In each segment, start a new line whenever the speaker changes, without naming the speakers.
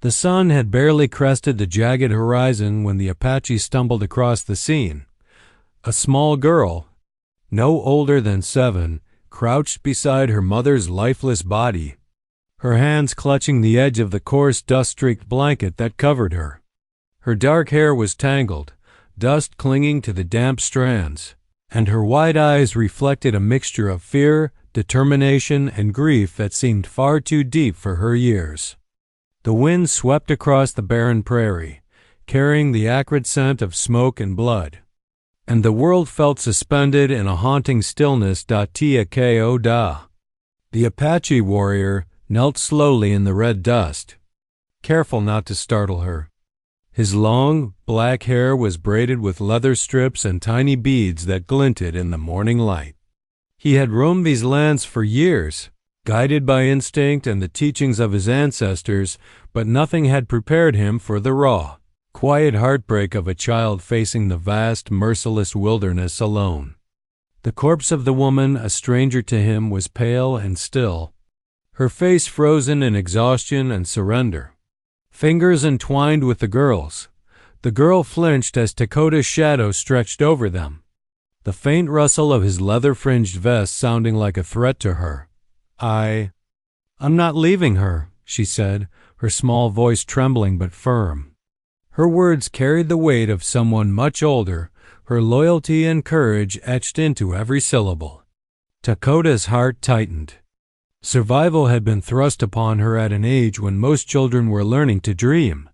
The sun had barely crested the jagged horizon when the Apache stumbled across the scene. A small girl, no older than 7, crouched beside her mother's lifeless body, her hands clutching the edge of the coarse dust-streaked blanket that covered her. Her dark hair was tangled, dust clinging to the damp strands, and her wide eyes reflected a mixture of fear, determination, and grief that seemed far too deep for her years. The wind swept across the barren prairie, carrying the acrid scent of smoke and blood, and the world felt suspended in a haunting stillness. Takoda, the Apache warrior, knelt slowly in the red dust, careful not to startle her. His long, black hair was braided with leather strips and tiny beads that glinted in the morning light. He had roamed these lands for years, guided by instinct and the teachings of his ancestors, but nothing had prepared him for the raw, quiet heartbreak of a child facing the vast, merciless wilderness alone. The corpse of the woman, a stranger to him, was pale and still, her face frozen in exhaustion and surrender. Fingers entwined with the girl's. The girl flinched as Takoda's shadow stretched over them, the faint rustle of his leather-fringed vest sounding like a threat to her. I'm not leaving her," she said, her small voice trembling but firm. Her words carried the weight of someone much older, her loyalty and courage etched into every syllable. Takoda's heart tightened. Survival had been thrust upon her at an age when most children were learning to dream.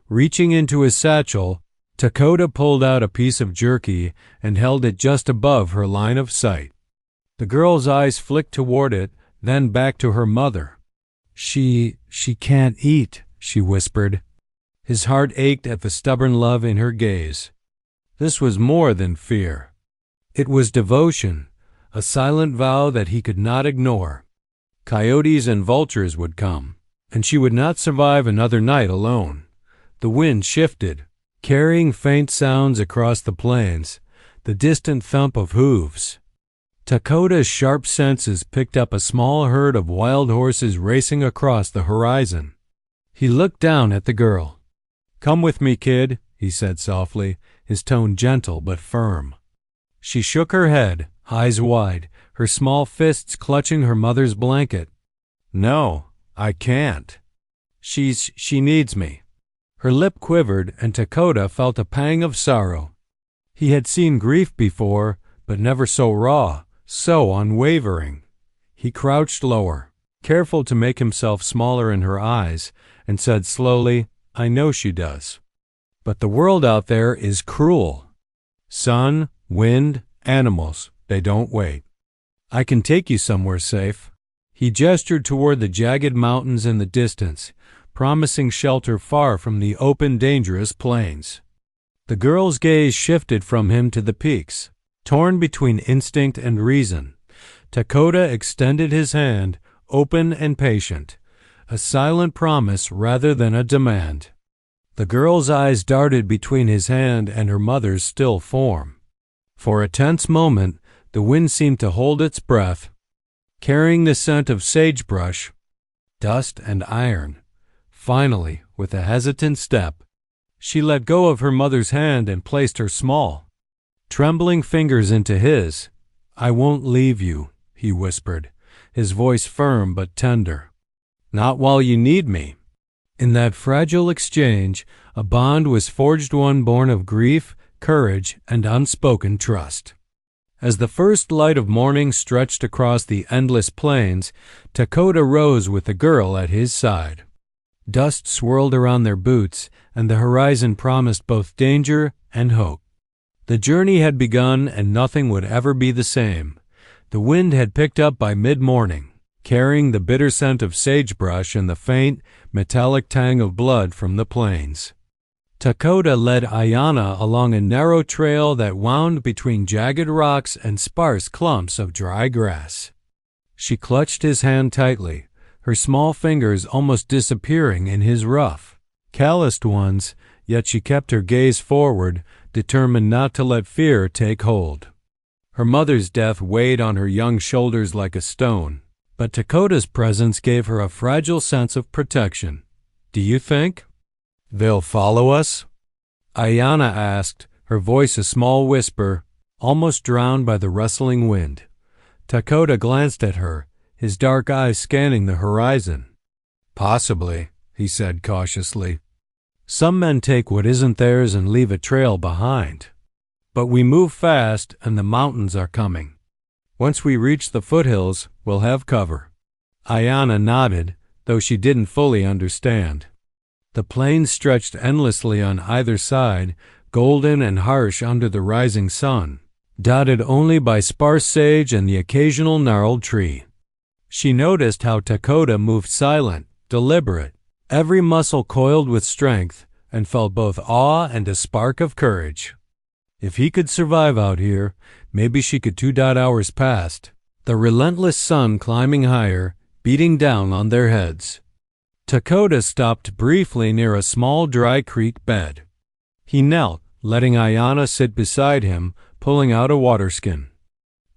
Reaching into his satchel, Takoda pulled out a piece of jerky and held it just above her line of sight. The girl's eyes flicked toward it, then back to her mother. She can't eat," she whispered. His heart ached at the stubborn love in her gaze. This was more than fear. It was devotion, a silent vow that he could not ignore. Coyotes and vultures would come, and she would not survive another night alone. The wind shifted, carrying faint sounds across the plains, the distant thump of hooves. Takoda's sharp senses picked up a small herd of wild horses racing across the horizon. He looked down at the girl. "Come with me, kid," he said softly, his tone gentle but firm. She shook her head, eyes wide, her small fists clutching her mother's blanket. "No, I can't. She needs me." Her lip quivered, and Takoda felt a pang of sorrow. He had seen grief before, but never so raw, so unwavering. He crouched lower, careful to make himself smaller in her eyes, and said slowly, "I know she does. But the world out there is cruel. Sun, wind, animals, they don't wait. I can take you somewhere safe." He gestured toward the jagged mountains in the distance, promising shelter far from the open, dangerous plains. The girl's gaze shifted from him to the peaks, torn between instinct and reason. Takoda extended his hand, open and patient, a silent promise rather than a demand. The girl's eyes darted between his hand and her mother's still form. For a tense moment, the wind seemed to hold its breath, carrying the scent of sagebrush, dust, and iron. Finally, with a hesitant step, she let go of her mother's hand and placed her small, trembling fingers into his. "I won't leave you," he whispered, his voice firm but tender. "Not while you need me." In that fragile exchange, a bond was forged, one born of grief, courage, and unspoken trust. As the first light of morning stretched across the endless plains, Takoda rose with the girl at his side. Dust swirled around their boots, and the horizon promised both danger and hope. The journey had begun, and nothing would ever be the same. The wind had picked up by mid-morning, carrying the bitter scent of sagebrush and the faint, metallic tang of blood from the plains. Takoda led Aiyana along a narrow trail that wound between jagged rocks and sparse clumps of dry grass. She clutched his hand tightly, her small fingers almost disappearing in his rough, calloused ones, yet she kept her gaze forward, determined not to let fear take hold. Her mother's death weighed on her young shoulders like a stone, but Takoda's presence gave her a fragile sense of protection. Do you think they'll follow us?" Aiyana asked, her voice a small whisper, almost drowned by the rustling wind. Takoda glanced at her, his dark eyes scanning the horizon. "Possibly," he said cautiously. "Some men take what isn't theirs and leave a trail behind. But we move fast and the mountains are coming. Once we reach the foothills, we'll have cover." Aiyana nodded, though she didn't fully understand. The plains stretched endlessly on either side, golden and harsh under the rising sun, dotted only by sparse sage and the occasional gnarled tree. She noticed how Takoda moved silent, deliberate, every muscle coiled with strength, and felt both awe and a spark of courage. If he could survive out here, maybe she could too. Hours passed, the relentless sun climbing higher, beating down on their heads. Takoda stopped briefly near a small dry creek bed. He knelt, letting Aiyana sit beside him, pulling out a water skin.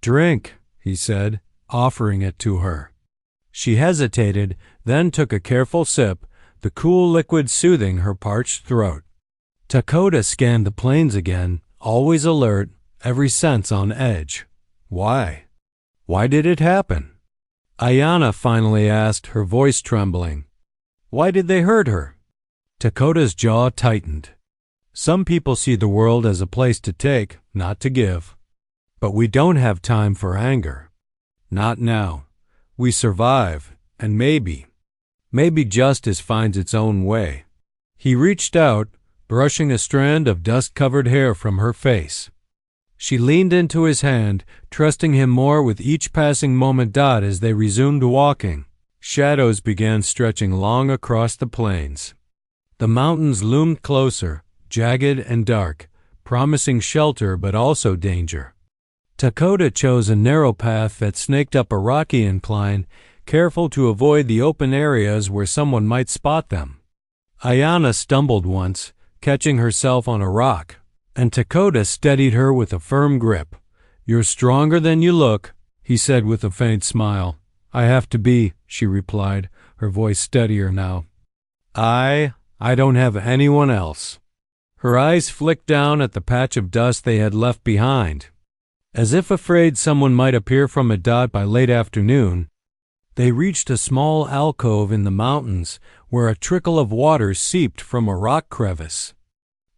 "Drink," he said, offering it to her. She hesitated, then took a careful sip, the cool liquid soothing her parched throat. Takoda scanned the plains again, always alert, every sense on edge. Why? Why did it happen? Aiyana finally asked, her voice trembling. Why did they hurt her? Takoda's jaw tightened. Some people see the world as a place to take, not to give. But we don't have time for anger. Not now. We survive, and maybe justice finds its own way. He reached out, brushing a strand of dust-covered hair from her face. She leaned into his hand, trusting him more with each passing moment. As they resumed walking, shadows began stretching long across the plains. The mountains loomed closer, jagged and dark, promising shelter but also danger. Takoda chose a narrow path that snaked up a rocky incline, careful to avoid the open areas where someone might spot them. Aiyana stumbled once, catching herself on a rock, and Takoda steadied her with a firm grip. "You're stronger than you look," he said with a faint smile. "I have to be," she replied, her voice steadier now. I don't have anyone else." Her eyes flicked down at the patch of dust they had left behind. As if afraid someone might appear from it. By late afternoon, they reached a small alcove in the mountains where a trickle of water seeped from a rock crevice.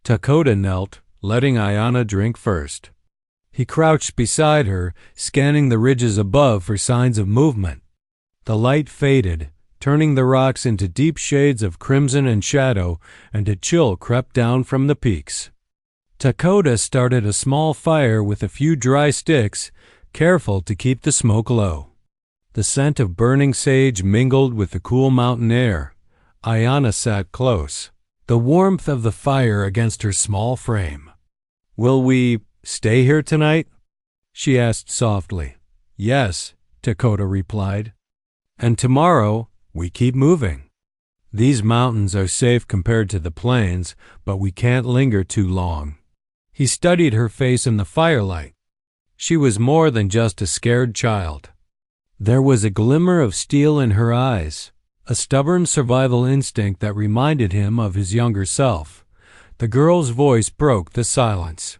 Takoda knelt, letting Aiyana drink first. He crouched beside her, scanning the ridges above for signs of movement. The light faded, turning the rocks into deep shades of crimson and shadow, and a chill crept down from the peaks. Takoda started a small fire with a few dry sticks, careful to keep the smoke low. The scent of burning sage mingled with the cool mountain air. Aiyana sat close, the warmth of the fire against her small frame. "Will we stay here tonight?" she asked softly. "Yes," Takoda replied. "And tomorrow we keep moving. These mountains are safe compared to the plains, but we can't linger too long." He studied her face in the firelight. She was more than just a scared child. There was a glimmer of steel in her eyes, a stubborn survival instinct that reminded him of his younger self. The girl's voice broke the silence.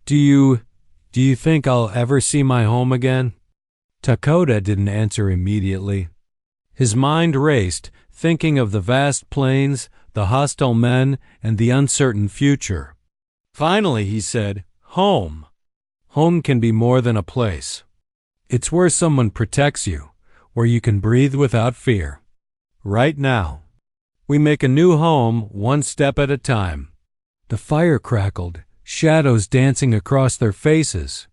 Do you think I'll ever see my home again?" Takoda didn't answer immediately. His mind raced, thinking of the vast plains, the hostile men, and the uncertain future. Finally he said, "Home. Home can be more than a place. It's where someone protects you, where you can breathe without fear. Right now, we make a new home one step at a time." The fire crackled, shadows dancing across their faces.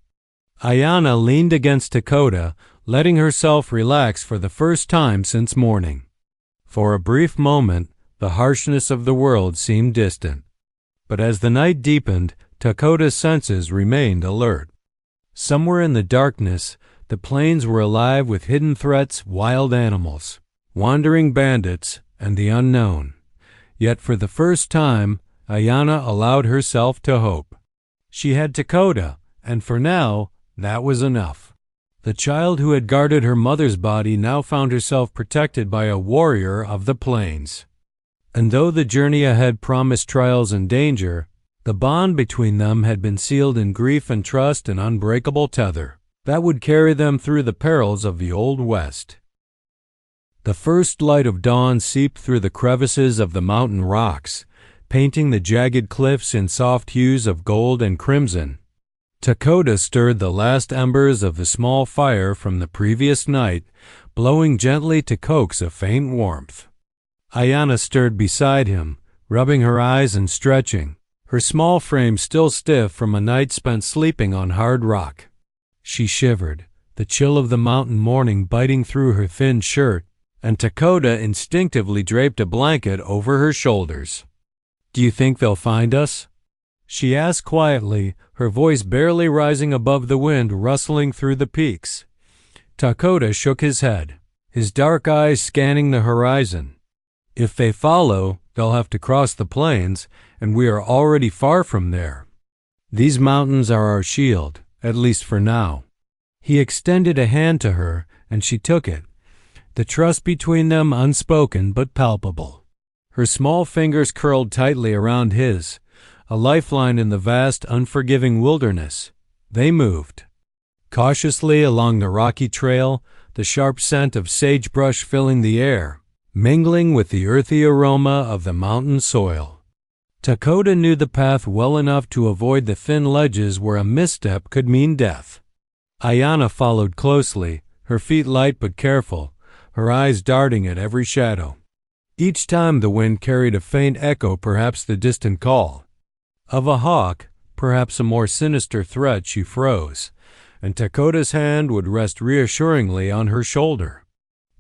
Aiyana leaned against Takoda, letting herself relax for the first time since morning. For a brief moment, the harshness of the world seemed distant. But as the night deepened, Takoda's senses remained alert. Somewhere in the darkness, the plains were alive with hidden threats, wild animals, wandering bandits, and the unknown. Yet for the first time, Aiyana allowed herself to hope. She had Takoda, and for now, that was enough. The child who had guarded her mother's body now found herself protected by a warrior of the plains. And though the journey ahead promised trials and danger, the bond between them had been sealed in grief and trust, an unbreakable tether that would carry them through the perils of the Old West. The first light of dawn seeped through the crevices of the mountain rocks, painting the jagged cliffs in soft hues of gold and crimson. Takoda stirred the last embers of the small fire from the previous night, blowing gently to coax a faint warmth. Aiyana stirred beside him, rubbing her eyes and stretching, her small frame still stiff from a night spent sleeping on hard rock. She shivered, the chill of the mountain morning biting through her thin shirt, and Takoda instinctively draped a blanket over her shoulders. "Do you think they'll find us?" she asked quietly, her voice barely rising above the wind rustling through the peaks. Takoda shook his head, his dark eyes scanning the horizon. "If they follow, they'll have to cross the plains, and we are already far from there. These mountains are our shield, at least for now." He extended a hand to her, and she took it, the trust between them unspoken but palpable. Her small fingers curled tightly around his, a lifeline in the vast, unforgiving wilderness. They moved cautiously along the rocky trail, the sharp scent of sagebrush filling the air, mingling with the earthy aroma of the mountain soil. Takoda knew the path well enough to avoid the thin ledges where a misstep could mean death. Aiyana followed closely, her feet light but careful, her eyes darting at every shadow. Each time the wind carried a faint echo, perhaps the distant call of a hawk, perhaps a more sinister threat. She froze, and Takoda's hand would rest reassuringly on her shoulder.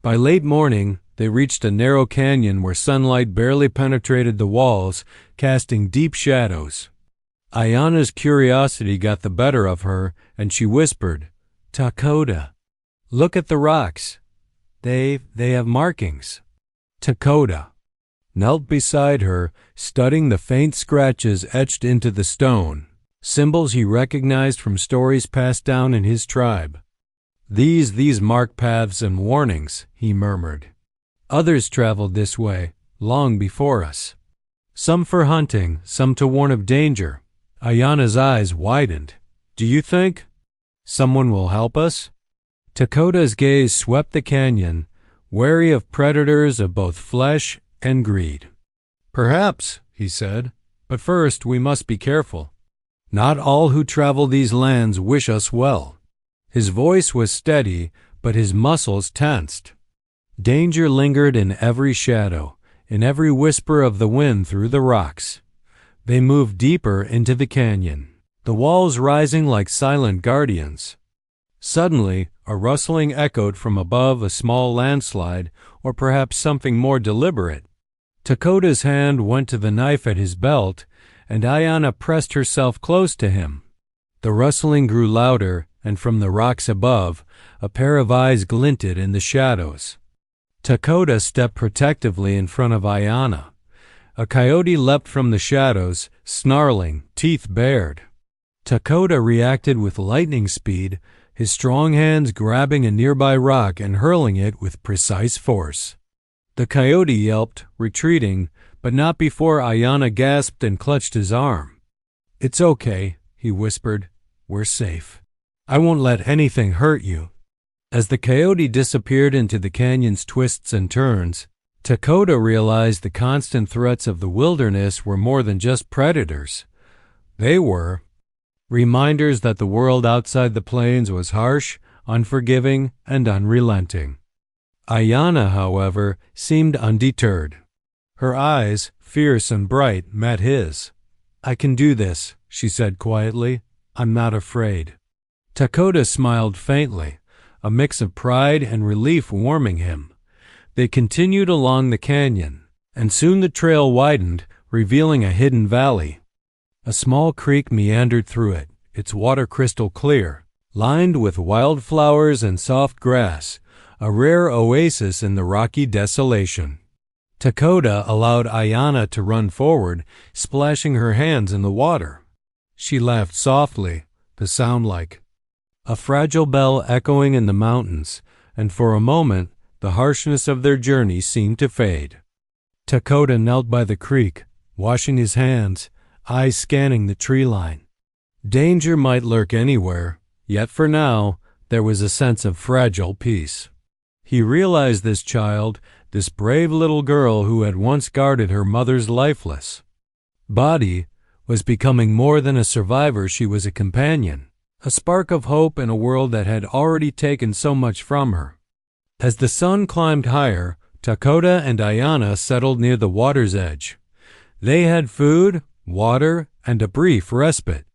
By late morning, they reached a narrow canyon where sunlight barely penetrated the walls, casting deep shadows. Aiyana's curiosity got the better of her, and she whispered, "Takoda, look at the rocks. They have markings." Takoda knelt beside her, studying the faint scratches etched into the stone, symbols he recognized from stories passed down in his tribe. These mark paths and warnings," he murmured. "Others traveled this way, long before us. Some for hunting, some to warn of danger." Aiyana's eyes widened. "Do you think someone will help us?" Takoda's gaze swept the canyon, wary of predators of both flesh and greed. "Perhaps," he said, "but first we must be careful. Not all who travel these lands wish us well." His voice was steady, but his muscles tensed. Danger lingered in every shadow, in every whisper of the wind through the rocks. They moved deeper into the canyon, the walls rising like silent guardians. Suddenly, a rustling echoed from above, a small landslide, or perhaps something more deliberate. Takoda's hand went to the knife at his belt, and Aiyana pressed herself close to him. The rustling grew louder, and from the rocks above, a pair of eyes glinted in the shadows. Takoda stepped protectively in front of Aiyana. A coyote leapt from the shadows, snarling, teeth bared. Takoda reacted with lightning speed, his strong hands grabbing a nearby rock and hurling it with precise force. The coyote yelped, retreating, but not before Aiyana gasped and clutched his arm. "It's okay," he whispered. "We're safe. I won't let anything hurt you." As the coyote disappeared into the canyon's twists and turns, Takoda realized the constant threats of the wilderness were more than just predators. They were reminders that the world outside the plains was harsh, unforgiving, and unrelenting. Aiyana, however, seemed undeterred. Her eyes, fierce and bright, met his. "I can do this," she said quietly. "I'm not afraid." Takoda smiled faintly, a mix of pride and relief warming him. They continued along the canyon, and soon the trail widened, revealing a hidden valley. A small creek meandered through it, its water crystal clear, lined with wildflowers and soft grass, a rare oasis in the rocky desolation. Takoda allowed Aiyana to run forward, splashing her hands in the water. She laughed softly, the sound like a fragile bell echoing in the mountains, and for a moment the harshness of their journey seemed to fade. Takoda knelt by the creek, washing his hands, eyes scanning the tree line. Danger might lurk anywhere, yet for now there was a sense of fragile peace. He realized this child, this brave little girl who had once guarded her mother's lifeless body, was becoming more than a survivor. She was a companion, a spark of hope in a world that had already taken so much from her. As the sun climbed higher, Takoda and Aiyana settled near the water's edge. They had food, water, and a brief respite.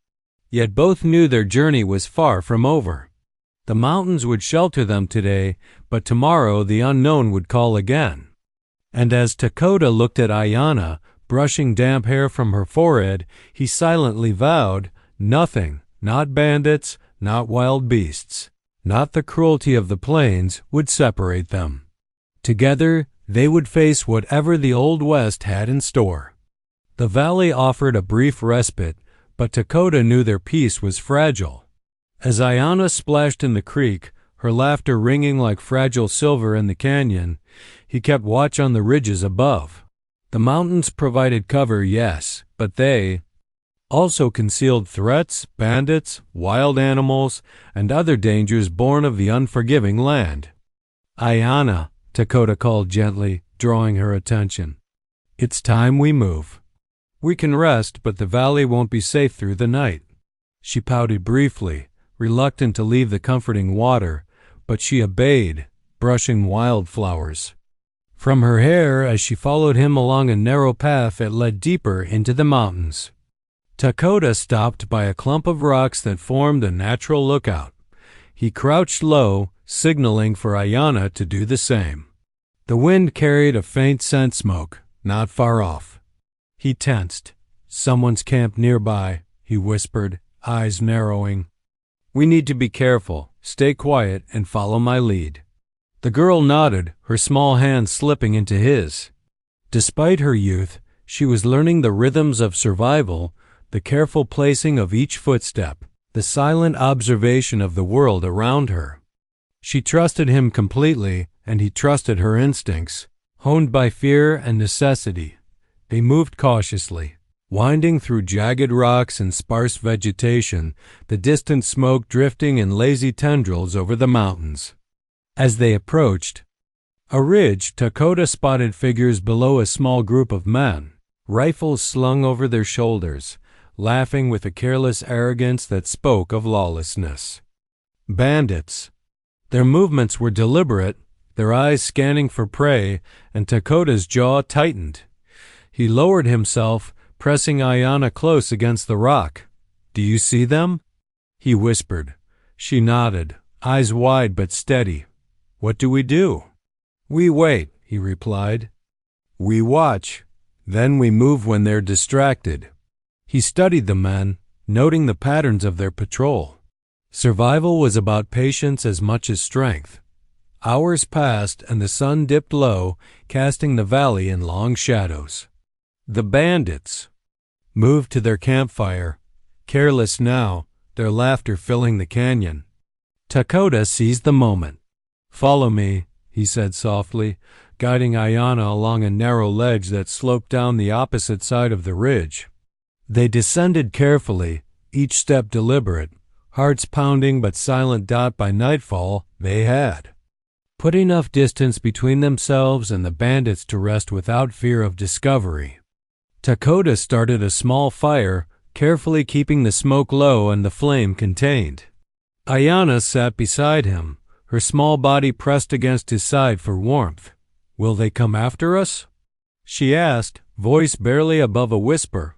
Yet both knew their journey was far from over. The mountains would shelter them today, but tomorrow the unknown would call again. And as Takoda looked at Aiyana, brushing damp hair from her forehead, he silently vowed, nothing, not bandits, not wild beasts, not the cruelty of the plains, would separate them. Together, they would face whatever the Old West had in store. The valley offered a brief respite, but Takoda knew their peace was fragile. As Aiyana splashed in the creek, her laughter ringing like fragile silver in the canyon, he kept watch on the ridges above. The mountains provided cover, yes, but they also concealed threats, bandits, wild animals, and other dangers born of the unforgiving land. Aiyana, Takoda called gently, drawing her attention. It's time we move. We can rest, but the valley won't be safe through the night. She pouted briefly, reluctant to leave the comforting water, but she obeyed, brushing wildflowers from her hair as she followed him along a narrow path that led deeper into the mountains. Takoda stopped by a clump of rocks that formed a natural lookout. He crouched low, signaling for Aiyana to do the same. The wind carried a faint scent smoke, not far off. He tensed. Someone's camped nearby, he whispered, eyes narrowing. We need to be careful, stay quiet, and follow my lead. The girl nodded, her small hand slipping into his. Despite her youth, she was learning the rhythms of survival, the careful placing of each footstep, the silent observation of the world around her. She trusted him completely, and he trusted her instincts, honed by fear and necessity. They moved cautiously, winding through jagged rocks and sparse vegetation, the distant smoke drifting in lazy tendrils over the mountains. As they approached a ridge, Takoda spotted figures below a small group of men, rifles slung over their shoulders, laughing with a careless arrogance that spoke of lawlessness. Bandits. Their movements were deliberate, their eyes scanning for prey, and Takoda's jaw tightened. He lowered himself, pressing Aiyana close against the rock. Do you see them? He whispered. She nodded, eyes wide but steady. What do we do? We wait, he replied. We watch. Then we move when they're distracted. He studied the men, noting the patterns of their patrol. Survival was about patience as much as strength. Hours passed and the sun dipped low, casting the valley in long shadows. The bandits moved to their campfire, careless now, their laughter filling the canyon. Takoda seized the moment. Follow me, he said softly, guiding Aiyana along a narrow ledge that sloped down the opposite side of the ridge. They descended carefully, each step deliberate, hearts pounding but silent. By nightfall, they had put enough distance between themselves and the bandits to rest without fear of discovery. Takoda started a small fire, carefully keeping the smoke low and the flame contained. Aiyana sat beside him, her small body pressed against his side for warmth. Will they come after us? She asked, voice barely above a whisper.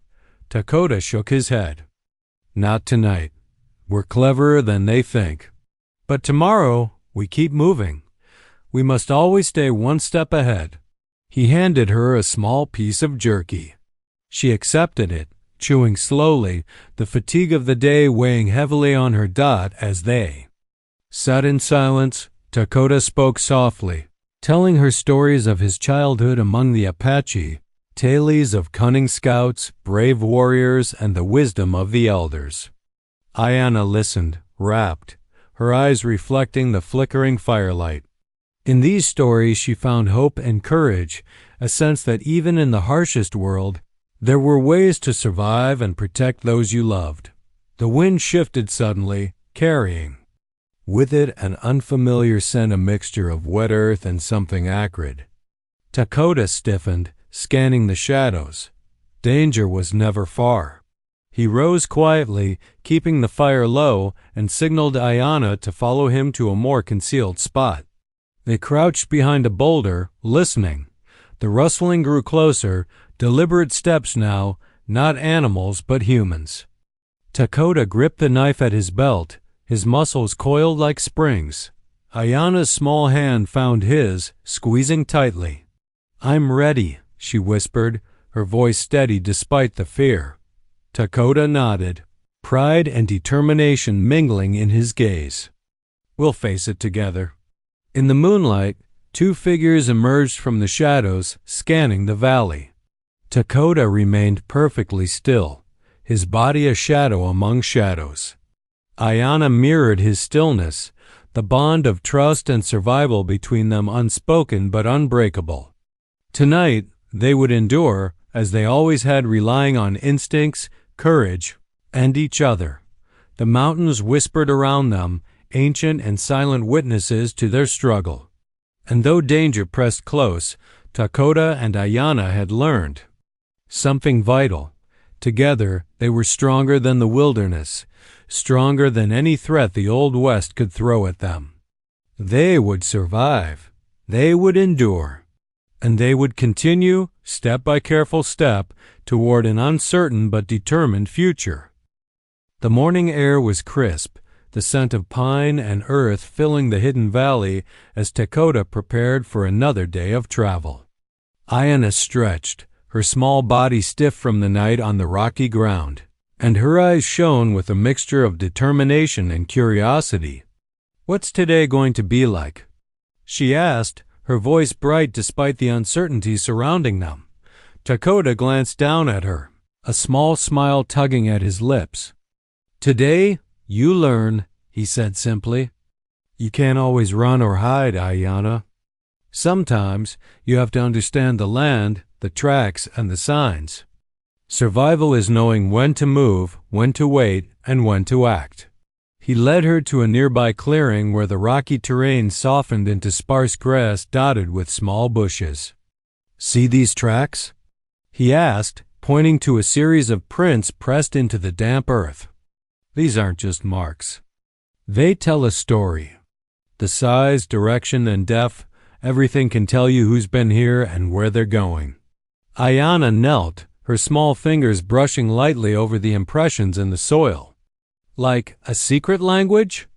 Takoda shook his head. Not tonight. We're cleverer than they think. But tomorrow, we keep moving. We must always stay one step ahead. He handed her a small piece of jerky. She accepted it, chewing slowly, the fatigue of the day weighing heavily on her as they sat in silence. Takoda spoke softly, telling her stories of his childhood among the Apache, tales of cunning scouts, brave warriors, and the wisdom of the elders. Aiyana listened, rapt, her eyes reflecting the flickering firelight. In these stories she found hope and courage, a sense that even in the harshest world, there were ways to survive and protect those you loved. The wind shifted suddenly, carrying with it an unfamiliar scent, a mixture of wet earth and something acrid. Takoda stiffened, scanning the shadows. Danger was never far. He rose quietly, keeping the fire low, and signaled Aiyana to follow him to a more concealed spot. They crouched behind a boulder, listening. The rustling grew closer, deliberate steps now, not animals but humans. Takoda gripped the knife at his belt, his muscles coiled like springs. Aiyana's small hand found his, squeezing tightly. "I'm ready," she whispered, her voice steady despite the fear. Takoda nodded, pride and determination mingling in his gaze. "We'll face it together." In the moonlight, two figures emerged from the shadows, scanning the valley. Takoda remained perfectly still, his body a shadow among shadows. Aiyana mirrored his stillness, the bond of trust and survival between them unspoken but unbreakable. Tonight, they would endure, as they always had, relying on instincts, courage, and each other. The mountains whispered around them, ancient and silent witnesses to their struggle. And though danger pressed close, Takoda and Aiyana had learned something vital. Together, they were stronger than the wilderness, stronger than any threat the Old West could throw at them. They would survive. They would endure. And they would continue, step by careful step, toward an uncertain but determined future. The morning air was crisp, the scent of pine and earth filling the hidden valley as Takoda prepared for another day of travel. Aiyana stretched, her small body stiff from the night on the rocky ground, and her eyes shone with a mixture of determination and curiosity. "What's today going to be like?" she asked, her voice bright despite the uncertainty surrounding them. Takoda glanced down at her, a small smile tugging at his lips. "Today, you learn," he said simply. "You can't always run or hide, Aiyana. Sometimes you have to understand the land, the tracks, and the signs. Survival is knowing when to move, when to wait, and when to act." He led her to a nearby clearing where the rocky terrain softened into sparse grass dotted with small bushes. "See these tracks?" he asked, pointing to a series of prints pressed into the damp earth. "These aren't just marks. They tell a story. The size, direction, and depth, everything can tell you who's been here and where they're going." Aiyana knelt, her small fingers brushing lightly over the impressions in the soil. "Like a secret language?"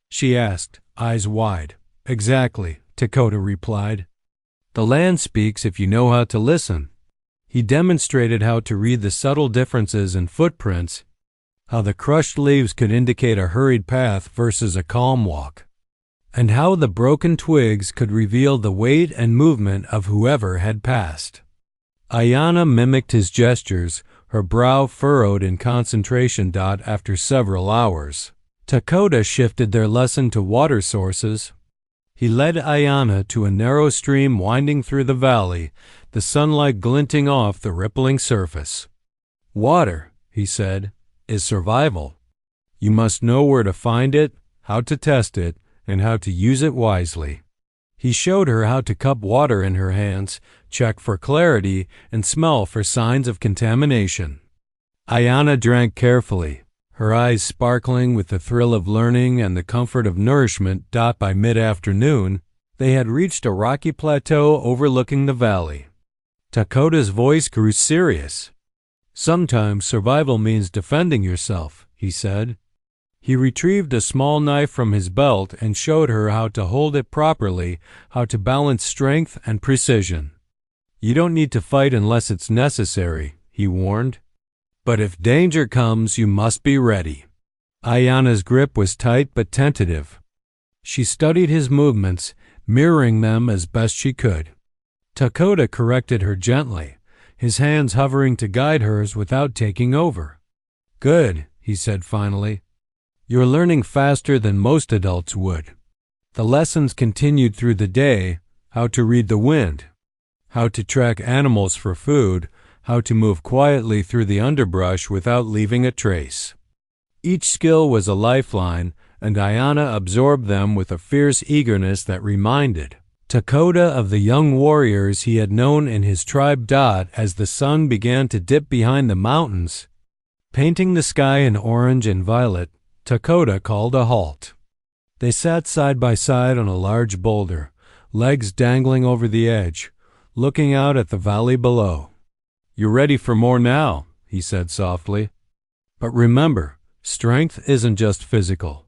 she asked, eyes wide. "Exactly," Takoda replied. "The land speaks if you know how to listen." He demonstrated how to read the subtle differences in footprints, how the crushed leaves could indicate a hurried path versus a calm walk, and how the broken twigs could reveal the weight and movement of whoever had passed. Aiyana mimicked his gestures, her brow furrowed in concentration. After several hours, Takoda shifted their lesson to water sources. He led Aiyana to a narrow stream winding through the valley, the sunlight glinting off the rippling surface. "Water," he said, "is survival. You must know where to find it, how to test it, and how to use it wisely." He showed her how to cup water in her hands, check for clarity, and smell for signs of contamination. Aiyana drank carefully, her eyes sparkling with the thrill of learning and the comfort of nourishment. By mid-afternoon, they had reached a rocky plateau overlooking the valley. Takoda's voice grew serious. "Sometimes survival means defending yourself," he said. He retrieved a small knife from his belt and showed her how to hold it properly, how to balance strength and precision. "You don't need to fight unless it's necessary," he warned. "But if danger comes, you must be ready." Aiyana's grip was tight but tentative. She studied his movements, mirroring them as best she could. Takoda corrected her gently, his hands hovering to guide hers without taking over. "Good," he said finally. "You're learning faster than most adults would." The lessons continued through the day: how to read the wind, how to track animals for food, how to move quietly through the underbrush without leaving a trace. Each skill was a lifeline, and Aiyana absorbed them with a fierce eagerness that reminded Takoda of the young warriors he had known in his tribe. As the sun began to dip behind the mountains, painting the sky in orange and violet, Takoda called a halt. They sat side by side on a large boulder, legs dangling over the edge, looking out at the valley below. "You're ready for more now," he said softly. "But remember, strength isn't just physical.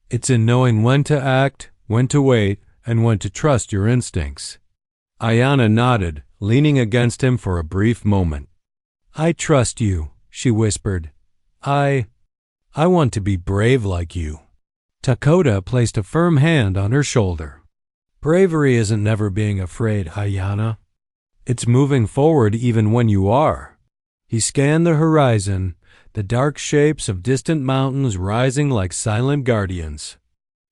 It's in knowing when to act, when to wait, and when to trust your instincts." Aiyana nodded, leaning against him for a brief moment. "I trust you," she whispered. I want to be brave like you." Takoda placed a firm hand on her shoulder. "Bravery isn't never being afraid, Aiyana. It's moving forward even when you are." He scanned the horizon, the dark shapes of distant mountains rising like silent guardians.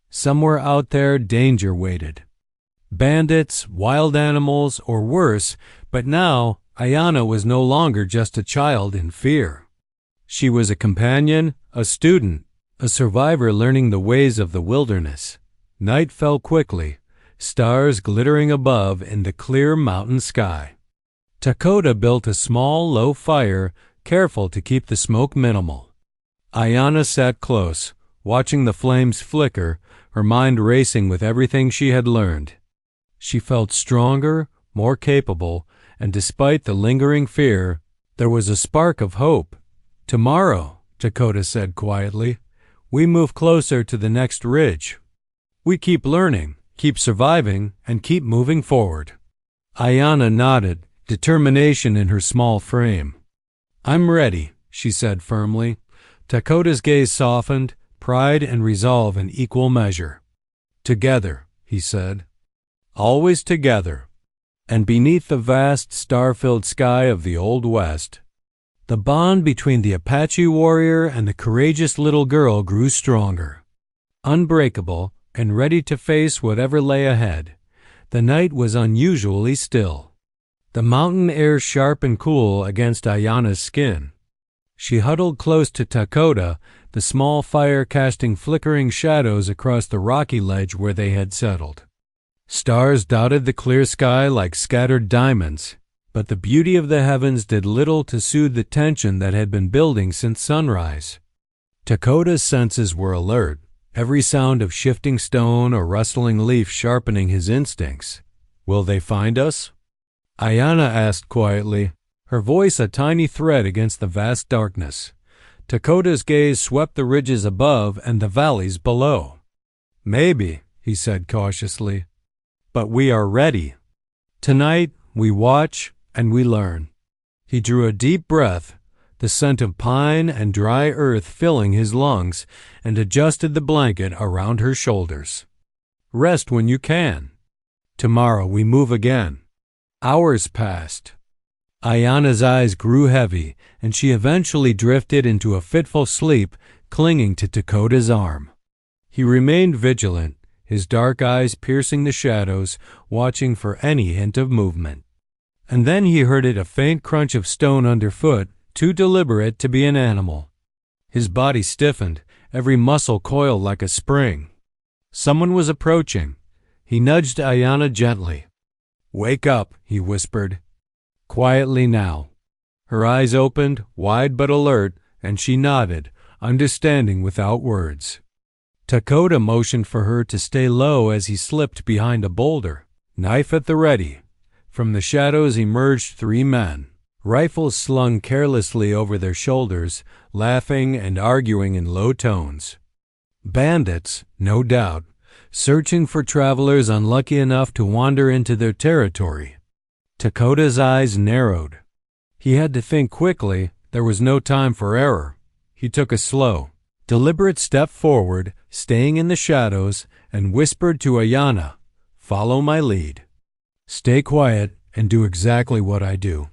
Somewhere out there, danger waited. Bandits, wild animals, or worse, but now Aiyana was no longer just a child in fear. She was a companion, a student, a survivor learning the ways of the wilderness. Night fell quickly, stars glittering above in the clear mountain sky. Takoda built a small, low fire, careful to keep the smoke minimal. Aiyana sat close, watching the flames flicker, her mind racing with everything she had learned. She felt stronger, more capable, and despite the lingering fear, there was a spark of hope. "Tomorrow," Takoda said quietly, "we move closer to the next ridge. We keep learning, keep surviving, and keep moving forward." Aiyana nodded, determination in her small frame. "I'm ready," she said firmly. Takoda's gaze softened, pride and resolve in equal measure. "Together," he said. "Always together." And beneath the vast, star-filled sky of the Old West, the bond between the Apache warrior and the courageous little girl grew stronger. Unbreakable and ready to face whatever lay ahead, the night was unusually still. The mountain air sharp and cool against Aiyana's skin. She huddled close to Takoda, the small fire casting flickering shadows across the rocky ledge where they had settled. Stars dotted the clear sky like scattered diamonds, but the beauty of the heavens did little to soothe the tension that had been building since sunrise. Takoda's senses were alert, every sound of shifting stone or rustling leaf sharpening his instincts. "Will they find us?" Aiyana asked quietly, her voice a tiny thread against the vast darkness. Takoda's gaze swept the ridges above and the valleys below. "Maybe," he said cautiously, "but we are ready. Tonight we watch and we learn." He drew a deep breath, the scent of pine and dry earth filling his lungs, and adjusted the blanket around her shoulders. "Rest when you can. Tomorrow we move again." Hours passed. Aiyana's eyes grew heavy, and she eventually drifted into a fitful sleep, clinging to Takoda's arm. He remained vigilant, his dark eyes piercing the shadows, watching for any hint of movement. And then he heard a faint crunch of stone underfoot, too deliberate to be an animal. His body stiffened, every muscle coiled like a spring. Someone was approaching. He nudged Aiyana gently. "Wake up," he whispered. Quietly now. Her eyes opened, wide but alert, and she nodded, understanding without words. Takoda motioned for her to stay low as he slipped behind a boulder, knife at the ready. From the shadows emerged 3 men, rifles slung carelessly over their shoulders, laughing and arguing in low tones. Bandits, no doubt, searching for travelers unlucky enough to wander into their territory. Takoda's eyes narrowed. He had to think quickly. There was no time for error. He took a slow, deliberate step forward, staying in the shadows, and whispered to Aiyana, "Follow my lead. Stay quiet and do exactly what I do."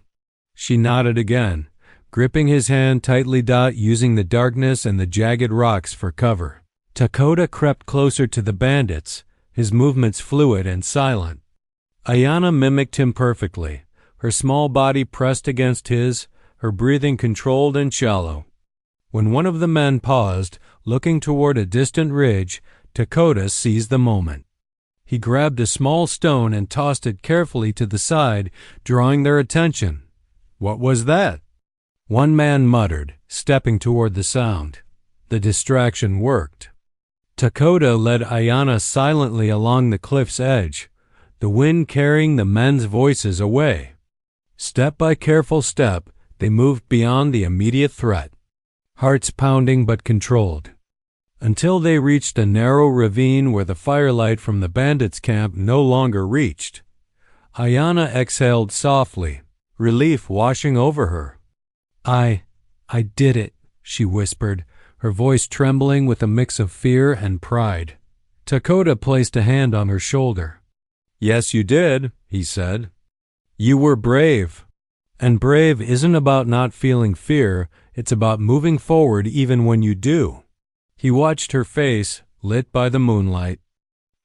She nodded again, gripping his hand tightly, using the darkness and the jagged rocks for cover. Takoda crept closer to the bandits, his movements fluid and silent. Aiyana mimicked him perfectly, her small body pressed against his, her breathing controlled and shallow. When one of the men paused, looking toward a distant ridge, Takoda seized the moment. He grabbed a small stone and tossed it carefully to the side, drawing their attention. "What was that?" One man muttered, stepping toward the sound. The distraction worked. Takoda led Aiyana silently along the cliff's edge, the wind carrying the men's voices away. Step by careful step, they moved beyond the immediate threat, hearts pounding but controlled, until they reached a narrow ravine where the firelight from the bandits' camp no longer reached. Aiyana exhaled softly, relief washing over her. I did it," she whispered, her voice trembling with a mix of fear and pride. Takoda placed a hand on her shoulder. "Yes, you did," he said. "You were brave. And brave isn't about not feeling fear, it's about moving forward even when you do." He watched her face, lit by the moonlight,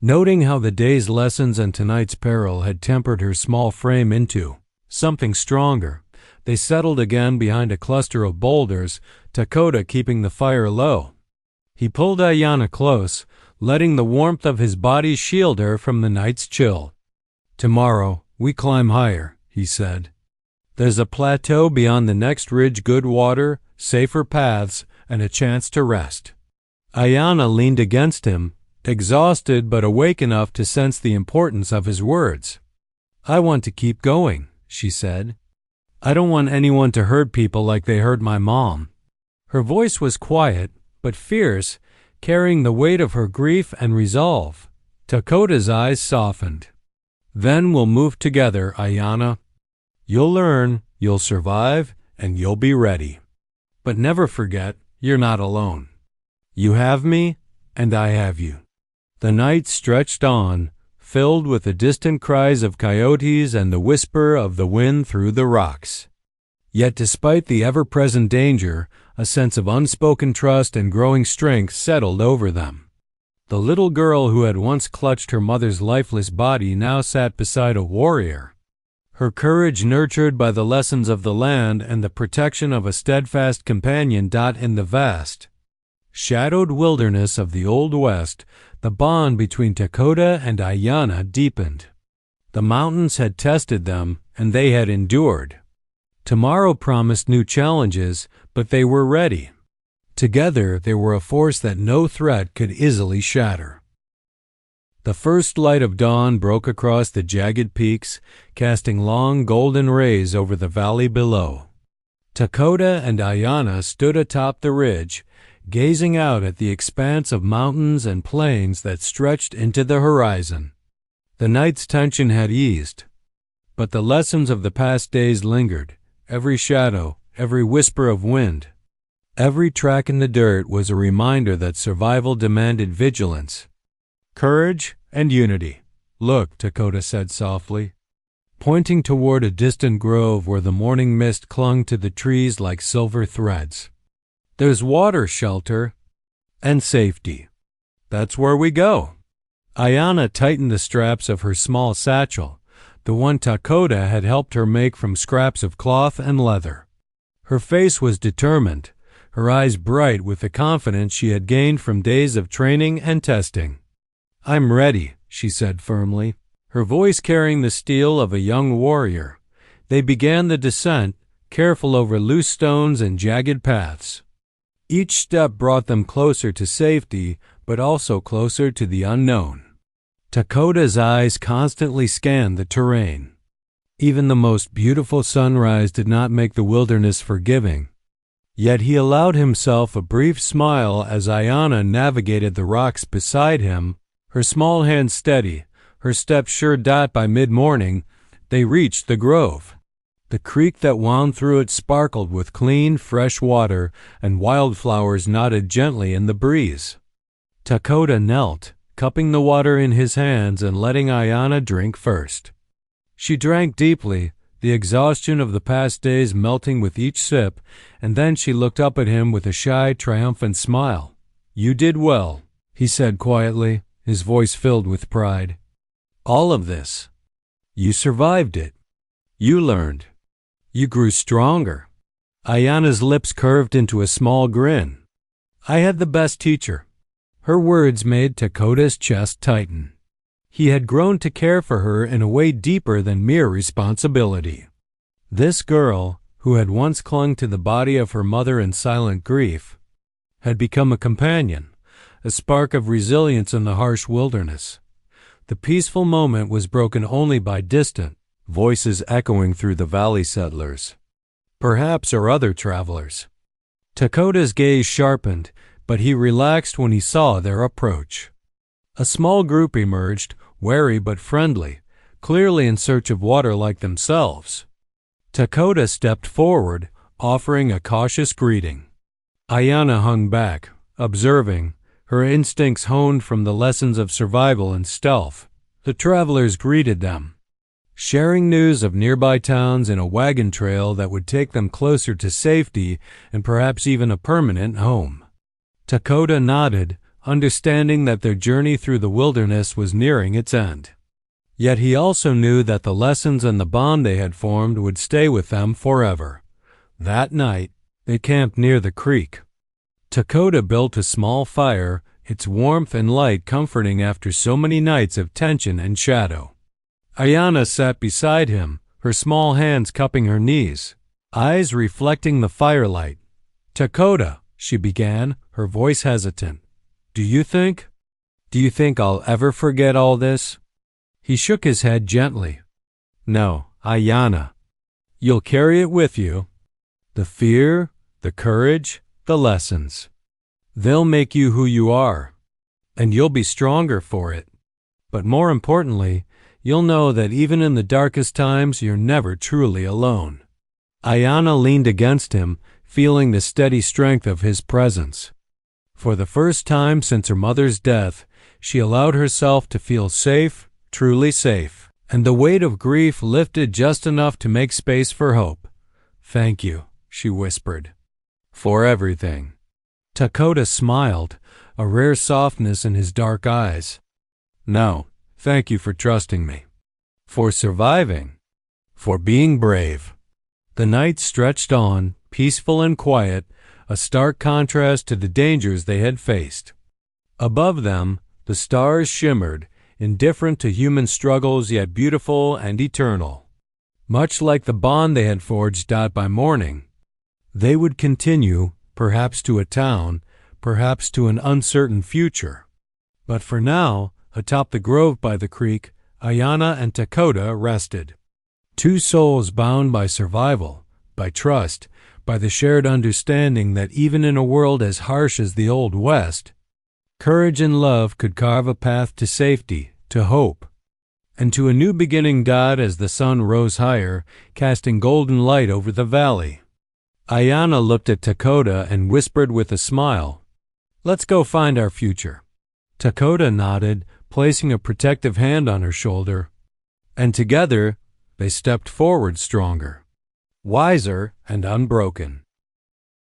noting how the day's lessons and tonight's peril had tempered her small frame into something stronger. They settled again behind a cluster of boulders, Takoda keeping the fire low. He pulled Aiyana close, letting the warmth of his body shield her from the night's chill. "Tomorrow, we climb higher," he said. "There's a plateau beyond the next ridge, good water, safer paths, and a chance to rest." Aiyana leaned against him, exhausted but awake enough to sense the importance of his words. "I want to keep going," she said. "I don't want anyone to hurt people like they hurt my mom." Her voice was quiet, but fierce, carrying the weight of her grief and resolve. Takoda's eyes softened. "Then we'll move together, Aiyana. You'll learn, you'll survive, and you'll be ready. But never forget, you're not alone. You have me, and I have you." The night stretched on, filled with the distant cries of coyotes and the whisper of the wind through the rocks. Yet despite the ever-present danger, a sense of unspoken trust and growing strength settled over them. The little girl who had once clutched her mother's lifeless body now sat beside a warrior, her courage nurtured by the lessons of the land and the protection of a steadfast companion. In the vast, shadowed wilderness of the Old West, the bond between Takoda and Aiyana deepened. The mountains had tested them, and they had endured. Tomorrow promised new challenges, but they were ready. Together, they were a force that no threat could easily shatter. The first light of dawn broke across the jagged peaks, casting long golden rays over the valley below. Takoda and Aiyana stood atop the ridge, gazing out at the expanse of mountains and plains that stretched into the horizon. The night's tension had eased, but the lessons of the past days lingered. Every shadow, every whisper of wind, every track in the dirt was a reminder that survival demanded vigilance, courage, and unity. "Look," Takoda said softly, pointing toward a distant grove where the morning mist clung to the trees like silver threads. "There's water, shelter, and safety. That's where we go." Aiyana tightened the straps of her small satchel, the one Takoda had helped her make from scraps of cloth and leather. Her face was determined, her eyes bright with the confidence she had gained from days of training and testing. "I'm ready," she said firmly, her voice carrying the steel of a young warrior. They began the descent, careful over loose stones and jagged paths. Each step brought them closer to safety, but also closer to the unknown. Takoda's eyes constantly scanned the terrain. Even the most beautiful sunrise did not make the wilderness forgiving. Yet he allowed himself a brief smile as Aiyana navigated the rocks beside him, her small hand steady, her steps sure. By mid-morning, they reached the grove. The creek that wound through it sparkled with clean, fresh water, and wildflowers nodded gently in the breeze. Takoda knelt, cupping the water in his hands and letting Aiyana drink first. She drank deeply, the exhaustion of the past days melting with each sip, and then she looked up at him with a shy, triumphant smile. "You did well," he said quietly, his voice filled with pride. "All of this. You survived it. You learned. You grew stronger. Aiyana's lips curved into a small grin. I had the best teacher. Her words made Takoda's chest tighten. He had grown to care for her in a way deeper than mere responsibility. This girl, who had once clung to the body of her mother in silent grief, had become a companion, a spark of resilience in the harsh wilderness. The peaceful moment was broken only by distant voices echoing through the valley settlers, perhaps or other travelers. Takoda's gaze sharpened, but he relaxed when he saw their approach. A small group emerged, wary but friendly, clearly in search of water like themselves. Takoda stepped forward, offering a cautious greeting. Aiyana hung back, observing, her instincts honed from the lessons of survival and stealth. The travelers greeted them, sharing news of nearby towns and a wagon trail that would take them closer to safety and perhaps even a permanent home. Takoda nodded, understanding that their journey through the wilderness was nearing its end. Yet he also knew that the lessons and the bond they had formed would stay with them forever. That night, they camped near the creek. Takoda built a small fire, its warmth and light comforting after so many nights of tension and shadow. Aiyana sat beside him, her small hands cupping her knees, eyes reflecting the firelight. Takoda, she began, her voice hesitant. Do you think I'll ever forget all this? He shook his head gently. No, Aiyana. You'll carry it with you. The fear, the courage, the lessons. They'll make you who you are, and you'll be stronger for it. But more importantly, you'll know that even in the darkest times, you're never truly alone. Aiyana leaned against him, feeling the steady strength of his presence. For the first time since her mother's death, she allowed herself to feel safe, truly safe, and the weight of grief lifted just enough to make space for hope. Thank you, she whispered, for everything. Takoda smiled, a rare softness in his dark eyes. No, thank you for trusting me, for surviving, for being brave. The night stretched on, peaceful and quiet, a stark contrast to the dangers they had faced. Above them, the stars shimmered, indifferent to human struggles yet beautiful and eternal. Much like the bond they had forged out by morning, they would continue, perhaps to a town, perhaps to an uncertain future. But for now, atop the grove by the creek, Aiyana and Takoda rested. Two souls bound by survival, by trust, by the shared understanding that even in a world as harsh as the Old West, courage and love could carve a path to safety, to hope, and to a new beginning dot as the sun rose higher, casting golden light over the valley. Aiyana looked at Takoda and whispered with a smile, "Let's go find our future." Takoda nodded, placing a protective hand on her shoulder, and together they stepped forward stronger, wiser and unbroken.